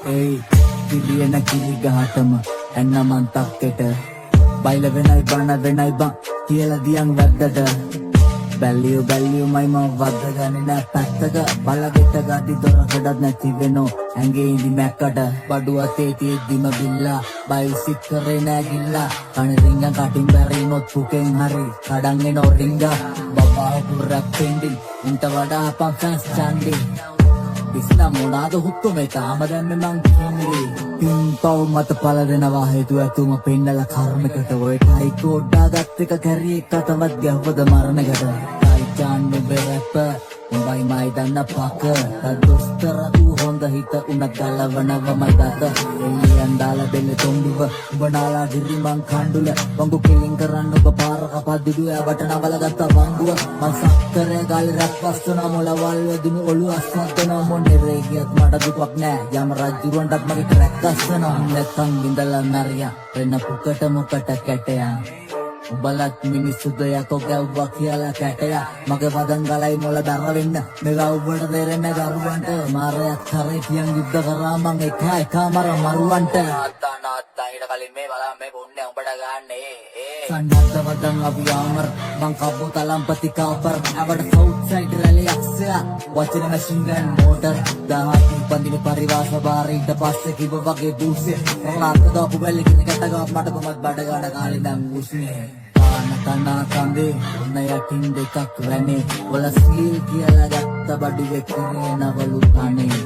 Ei, kiriena kirigahatama enna man takketa baila venai bana venai ba kiyala diyan waddada බැල්ලියු මයි මම වද්දගන්නේ නෑ පැත්තක බලගෙට ගාති දොර කඩත් නැති වෙනෝ ඇඟේ ඉඳි මැක්කට බඩු අතේ තියෙද්දිම බිල්ලා බයිසික් කරේ නෑ ගිල්ලා කන රිංගන් කටින් බැරිනොත් පුකෙන් හරි කඩන් එනෝ රිංගා බබා පුරක් පෙන්ඩි උන්ට වඩා පක්කස් චන්දි ඉස්ලා මොනාද හුක්කු මේ තාම දැම්මේ මං කියන්නේ පින්පව් මත පල දෙනවා හේතු ඇතුම පෙන්නලා කර්මකට ඔය ටයි කෝඩ්ඩා ගත් එක කැරි එක තවත් ගැහුවද මරණකට ටයි චාන්නේ බෙරප උඹයි මයි දන්න පක දොස්තර ඌ හොඳ හිත උනත් ගලවනවමයි දත එළියන් දාලා දෙල්ල තොණ්ඩුව උඹ නාලා දිරි මං කණ්ඩුල වංගු කෙලින් කරන්න ඔබ පාර කපද්දිදුව වට නවල ගත්ත වංගුව මං සක්කරේ ගාලි රැක් වස්තන මොලවල් වදිනු ඔළුව අස්සද්දන මොන්නේ රේගියත් මට දුකක් නෑ යම රජුරන්ටත් මගේ ට්‍රැක් ගස්සනවා නැත්තම් බින්දලා නරියා වෙන පුකට මොකට කැටයන් උඹලත් මිනිස්සු දෙයක්ෝ ගැව්වා කියලා කැටයා මගේ වදන් ගලයි මොල දර වෙන්න මෙවා උඹට දෙරෙන්නේ දරුවන්ට මාරයක් කරේ කියන් යුද්ධ කරා මං එක මර මරුවන්ට නාත්තා ඊට කලින් මේ බලන්න මේ පුන්නේ උඹට ගන්නේ සන්නද්ධ වදන් අපි ආමර මං කබ්බු තලම්පති කාපර් අවඩ සවුත් සයිඩ් රැලි අක්සයා වචන මැෂින් ගන් මෝටර් දහති පන්දිනේ පරිවාස බාර ඊට පස්සේ කිව්ව වගේ දූසේ රාත් දාපු බැලි කෙනෙක්ට ගාව මට කොහමත් බඩ ගන්න කාලේ නම් උස්නේ කනා කන්දේ ඔන්න යටින් දෙකක් වැනේ වල සීල් කියලා ගත්ත බඩු වෙකරේ නවලු කනේ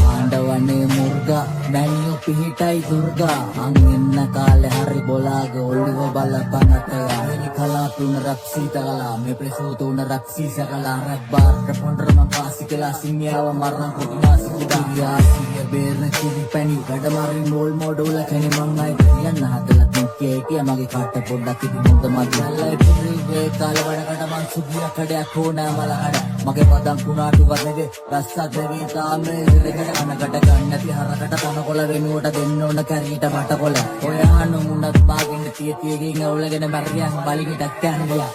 ආණ්ඩවනේ මුර්ගා මැනියෝ පිහිටයි දුර්ගා අන් එන්න කාලේ හරි බොලාග ඔළුව බලපනට ආනි කලා තුන රක්ෂී තකලා මේ ප්‍රසූතුන රක්ෂී සකලා රබ්බාර පොන්ඩර මං පාසි කියලා සිංහාව මරණ කුටිනාසි කුඩියා සිය බේරන කිරි පැණි වැඩ මාරි නෝල් මොඩුල කෙනෙ මං අය කියන්න හදලා තිකේ කිය මගේ කට පොඩ්ඩක් ඉදි මුද මදල්ලයි පුරේ කාල වඩකට මං සුදියා කඩයක් ඕනෑ මලහඩ මගේ පදම් කුණාටුවත් නෙවේ රස්සත් නෙවේ තාමේ හිරකට කනකට ගන්න නැති හරකට තනකොළ වෙනුවට දෙන්න ඕන කැරීට බටකොළ ඔය අහන්න මුණත් මාගෙන් තිය තියකින් අවුලගෙන මැරියන් බලිගටක් යනවා